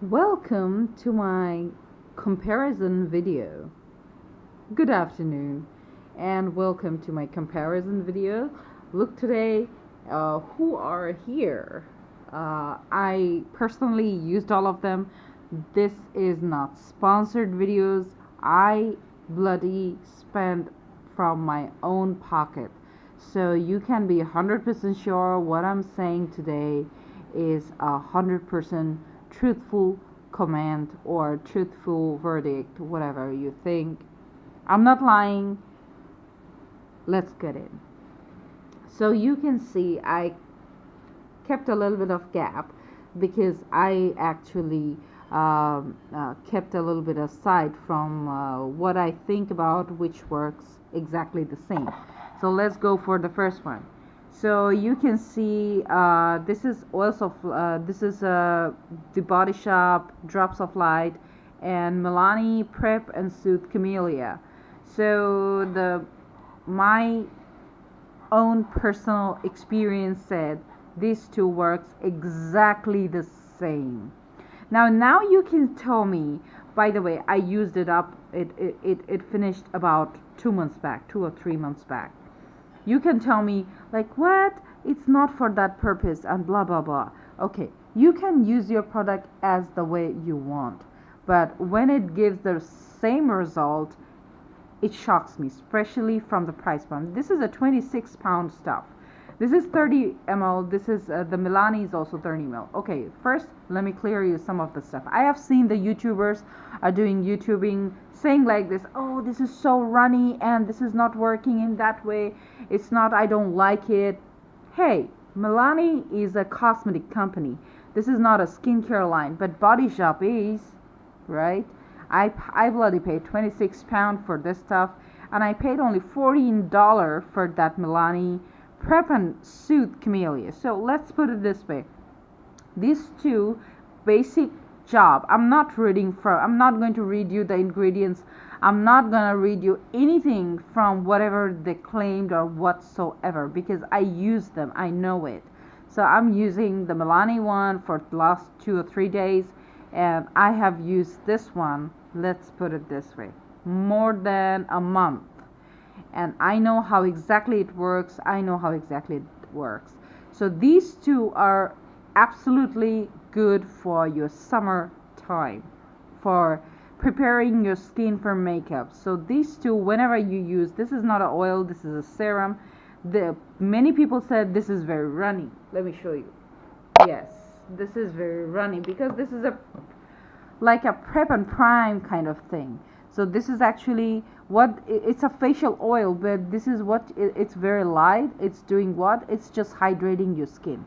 Welcome to my comparison video. Good afternoon and welcome to my comparison video. Look today, who are here? I personally used all of them. This is not sponsored videos. I bloody spent from my own pocket. So you can be 100% sure what I'm saying today is 100% truthful comment or truthful verdict, whatever you think. I'm not lying. Let's get in. So you can see I kept a little bit of gap because I actually kept a little bit aside from what I think about, which works exactly the same. So let's go for the first one. So you can see this is also this is the Body Shop Drops of Light and Milani Prep and Soothe Camellia. So the my own personal experience said these two works exactly the same. Now you can tell me. By the way, I used it up. It finished about 2 months back, 2 or 3 months back. You can tell me like what? It's not for that purpose and blah blah blah. Okay, you can use your product as the way you want, but when it gives the same result, it shocks me, especially from the price point. This is a 26 pound stuff. This is 30 ml. This is the Milani is also 30 ml. Okay, first let me clear you some of the stuff. I have seen the YouTubers are doing YouTubing saying like this, oh, this is so runny and this is not working in that way. It's not, I don't like it. Hey, Milani is a cosmetic company. This is not a skincare line, but Body Shop is, right? I bloody paid 26 pounds for this stuff, and I paid only $14 for that Milani Prep and Soothe Camellia. So let's put it this way: these two basic job. I'm not going to read you the ingredients. I'm not gonna read you anything from whatever they claimed or whatsoever because I use them. I know it. So I'm using the Milani one for the last 2 or 3 days, and I have used this one, let's put it this way, more than a month. And I know how exactly it works. I know how exactly it works. So these two are absolutely good for your summer time, for preparing your skin for makeup. So these two, whenever you use, this is not an oil, this is a serum. The many people said this is very runny. Let me show you. Yes, this is very runny because this is a like a prep and prime kind of thing. So this is actually what it's a facial oil, but this is what it's very light. It's doing what? It's just hydrating your skin.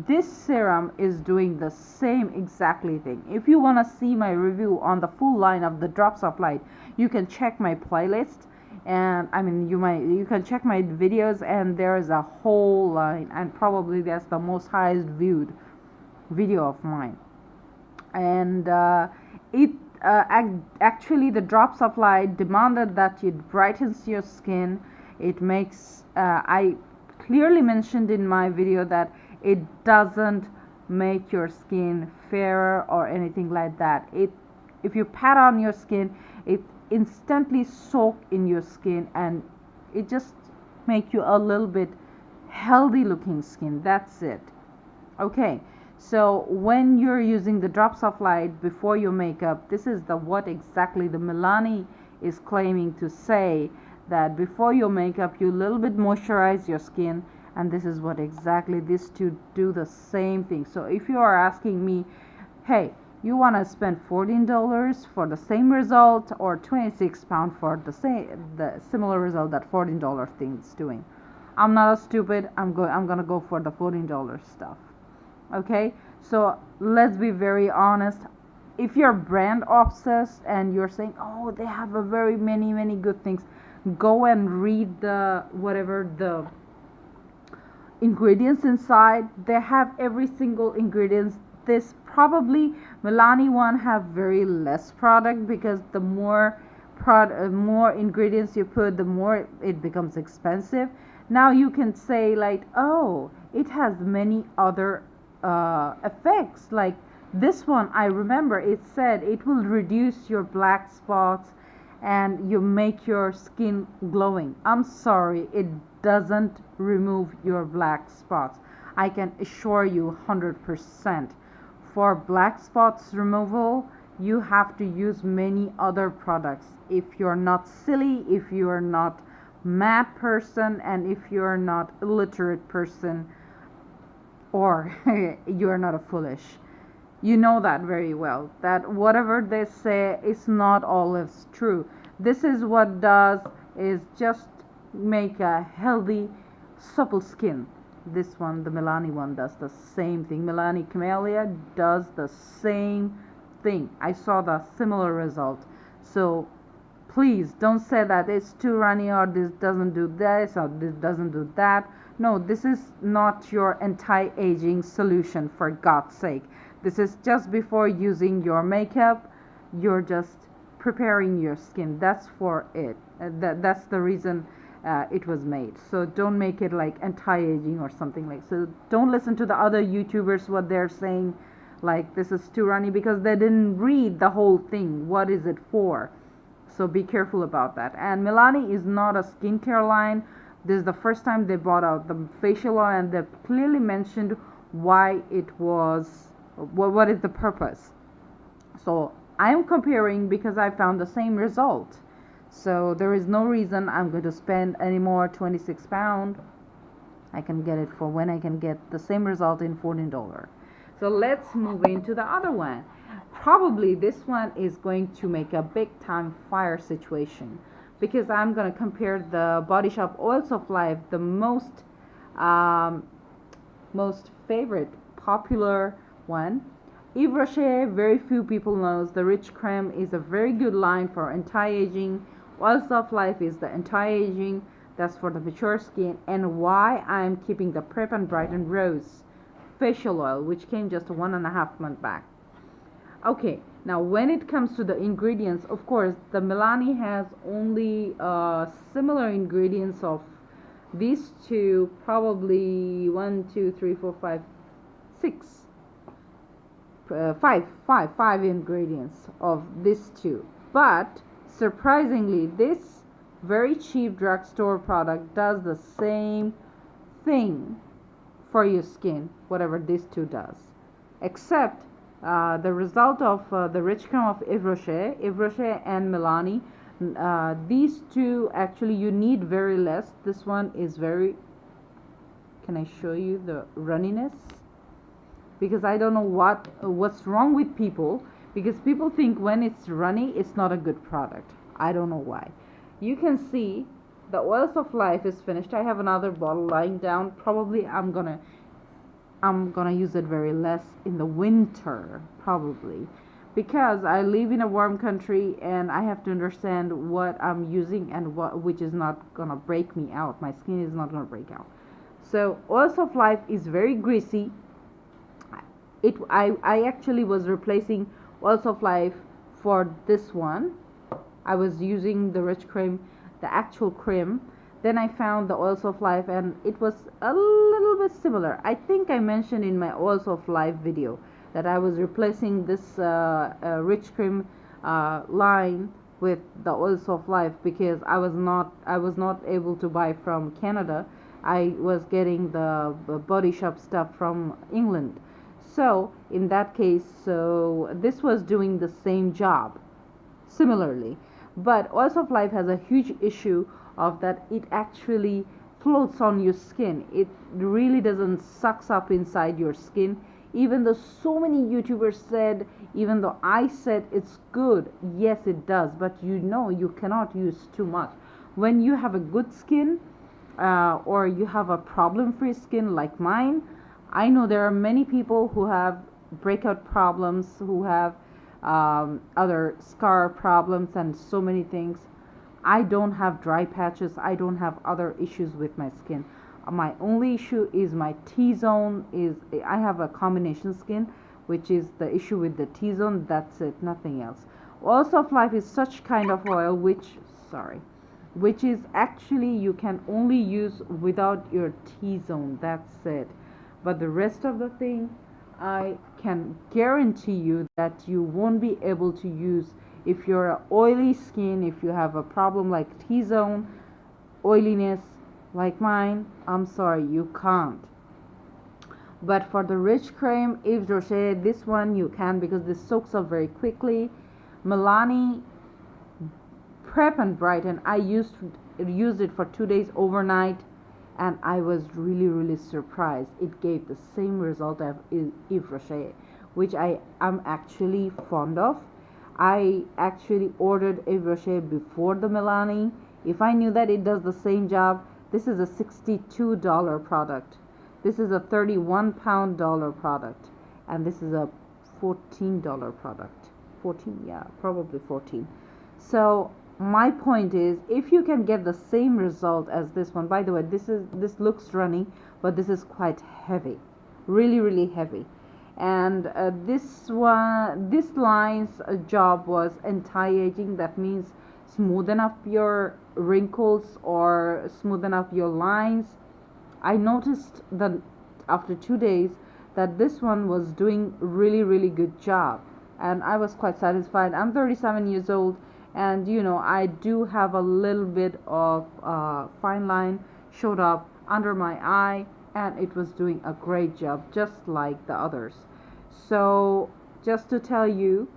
This serum is doing the same exactly thing. If you want to see my review on the full line of the Drops of Light, you can check my playlist, and I mean you can check my videos, and there is a whole line, and probably that's the most highest viewed video of mine. And it actually the Drops of Light demanded that it brightens your skin. It makes I clearly mentioned in my video that it doesn't make your skin fairer or anything like that. It If you pat on your skin, it instantly soak in your skin, and it just make you a little bit healthy looking skin. That's it. Okay, so when you're using the Drops of Light before your makeup, this is the what exactly the Milani is claiming to say, that before your makeup you little bit moisturize your skin, and this is what exactly these two do the same thing. So if you are asking me, hey, you want to spend $14 for the same result or 26 pound for the similar result that $14 thing is doing, I'm not a stupid. I'm gonna go for the $14 stuff. Okay, so let's be very honest. If you're brand obsessed and you're saying, oh, they have a very many good things, go and read the whatever the ingredients inside. They have every single ingredients. This probably Milani one have very less product because the more ingredients you put, the more it becomes expensive. Now you can say like, oh, it has many other effects like This one, I remember it said it will reduce your black spots and you make your skin glowing. I'm sorry, it doesn't remove your black spots. I can assure you 100%. For black spots removal, you have to use many other products. If you're not silly, if you're not mad person, and if you're not illiterate person, or you're not a foolish, you know that very well, that whatever they say is not always true. This is what does is just make a healthy, supple skin. This one, the Milani one, does the same thing. Milani Camellia does the same thing. I saw the similar result. So please don't say that it's too runny, or this doesn't do this, or this doesn't do that. No, this is not your anti-aging solution, for God's sake. This is just before using your makeup. You're just preparing your skin. That's for it. That's the reason it was made. So don't make it like anti-aging or something like. So don't listen to the other YouTubers what they're saying, like this is too runny, because they didn't read the whole thing. What is it for? So be careful about that. And Milani is not a skincare line. This is the first time they brought out the facial oil, and they clearly mentioned why it was, what is the purpose. So I am comparing because I found the same result. So there is no reason I'm going to spend any more £26. I can get it for when I can get the same result in $14. So let's move into the other one. Probably this one is going to make a big time fire situation, because I'm going to compare the Bodyshop Oils of Life, the most favorite popular one. Yves Rocher, very few people knows. The Rich Creme is a very good line for anti-aging. Oils of Life is the anti-aging, that's for the mature skin. And why I'm keeping the Prep and Brighten Rose facial oil, which came just 1.5 months back. Okay, now when it comes to the ingredients, of course the Milani has only similar ingredients of these two, probably 1 2 3 4 5 6 five ingredients of these two. But surprisingly, this very cheap drugstore product does the same thing for your skin, whatever this two does, except the result of the Rich Creme of Yves Rocher and Milani. These two actually you need very less. This one is very, can I show you the runniness? Because I don't know what's wrong with people, because people think when it's runny it's not a good product. I don't know why. You can see the Oils of Life is finished. I have another bottle lying down. Probably I'm gonna use it very less in the winter, probably, because I live in a warm country and I have to understand what I'm using and which is not gonna break me out. My skin is not gonna break out. So Oils of Life is very greasy. I actually was replacing Oils of Life for this one. I was using the Rich Creme, the actual cream. Then I found the Oils of Life, and it was a little bit similar. I think I mentioned in my Oils of Life video that I was replacing this Rich Creme line with the Oils of Life, because I was not able to buy from Canada. I was getting the Bodyshop stuff from England. So in that case, so this was doing the same job similarly. But Oils of Life has a huge issue of that it actually floats on your skin. It really doesn't sucks up inside your skin. Even though so many YouTubers said, even though I said it's good, yes it does, but you cannot use too much. When you have a good skin, or you have a problem-free skin like mine, I know there are many people who have breakout problems, who have other scar problems and so many things. I don't have dry patches. I don't have other issues with my skin. My only issue is my T-zone. I have a combination skin, which is the issue with the T-zone. That's it, nothing else. Oils of Life is such kind of oil which is actually you can only use without your T-zone. That's it. But the rest of the thing, I can guarantee you that you won't be able to use if you're a oily skin, if you have a problem like T-zone, oiliness like mine. I'm sorry, you can't. But for the rich cream, Yves Rocher, this one you can because this soaks up very quickly. Milani Prep and Brighten, I used it for 2 days overnight, and I was really surprised. It gave the same result as Yves Rocher, which I am actually fond of. I actually ordered Yves Rocher before the Milani. If I knew that it does the same job, this is a $62 product. This is a £31 product, and this is a $14 product. 14, yeah, probably 14. So my point is, if you can get the same result as this one, by the way, this looks runny, but this is quite heavy, really heavy. And this line's job was anti-aging. That means smoothen up your wrinkles or smoothen up your lines. I noticed that after 2 days that this one was doing really good job, and I was quite satisfied. I'm 37 years old, and I do have a little bit of fine line showed up under my eye, and it was doing a great job just like the others. So just to tell you,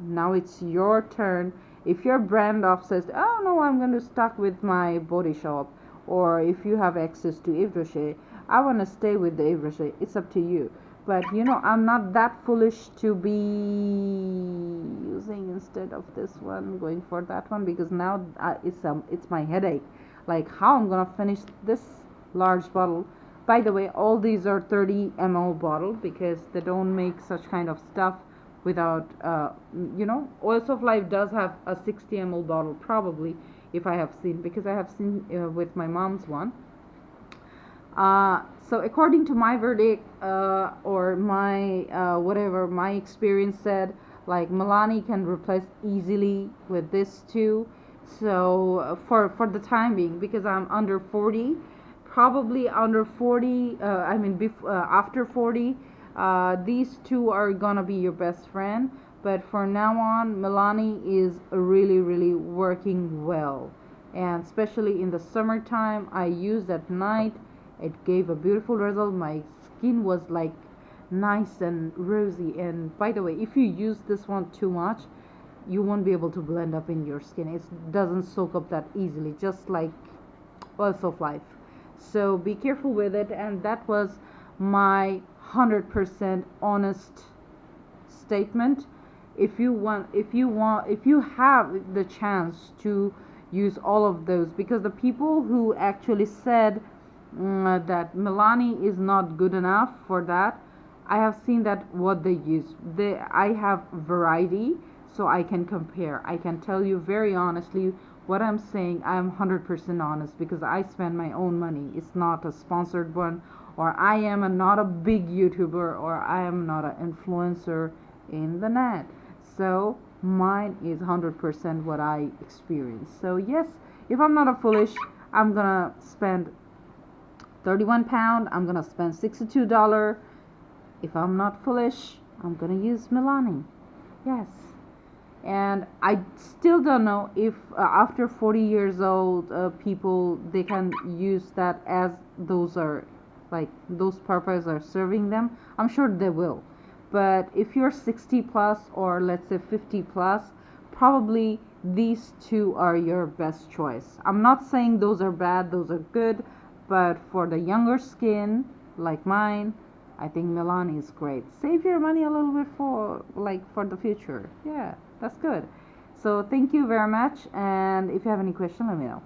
now it's your turn. If your brand off says, oh no, I'm going to stuck with my Bodyshop, or if you have access to Yves Rocher, I want to stay with the Yves Rocher, it's up to you. But I'm not that foolish to be using instead of this one, going for that one, because now it's my headache, like how I'm gonna finish this large bottle. By the way, all these are 30 ml bottle because they don't make such kind of stuff without Oils of Life does have a 60 ml bottle probably, if I have seen, because I have seen with my mom's one. So according to my verdict, or my whatever my experience said, like Milani can replace easily with this too. So for the time being, because I'm under 40, probably under 40, after 40, these two are gonna be your best friend. But for now on, Milani is really working well, and especially in the summertime, I used at night. It gave a beautiful result. My skin was like nice and rosy. And by the way, if you use this one too much, you won't be able to blend up in your skin. It doesn't soak up that easily, just like Oils of Life. So be careful with it. And that was my 100% honest statement. If you have the chance to use all of those, because the people who actually said that Milani is not good enough for that, I have seen that what they use. I have variety, so I can compare. I can tell you very honestly what I'm saying. I'm 100% honest because I spend my own money. It's not a sponsored one, or I am not a big YouTuber, or I am not an influencer in the net. So mine is 100% what I experience. So yes, if I'm not a foolish, I'm gonna spend £31. I'm gonna spend $62. If I'm not foolish, I'm gonna use Milani. Yes. And I still don't know if after 40 years old people, they can use that, as those are like those purposes are serving them. I'm sure they will. But if you're 60 plus, or let's say 50 plus, probably these two are your best choice. I'm not saying those are bad, those are good, but for the younger skin like mine, I think Milani is great. Save your money a little bit for the future. Yeah, that's good. So thank you very much, and if you have any question, let me know.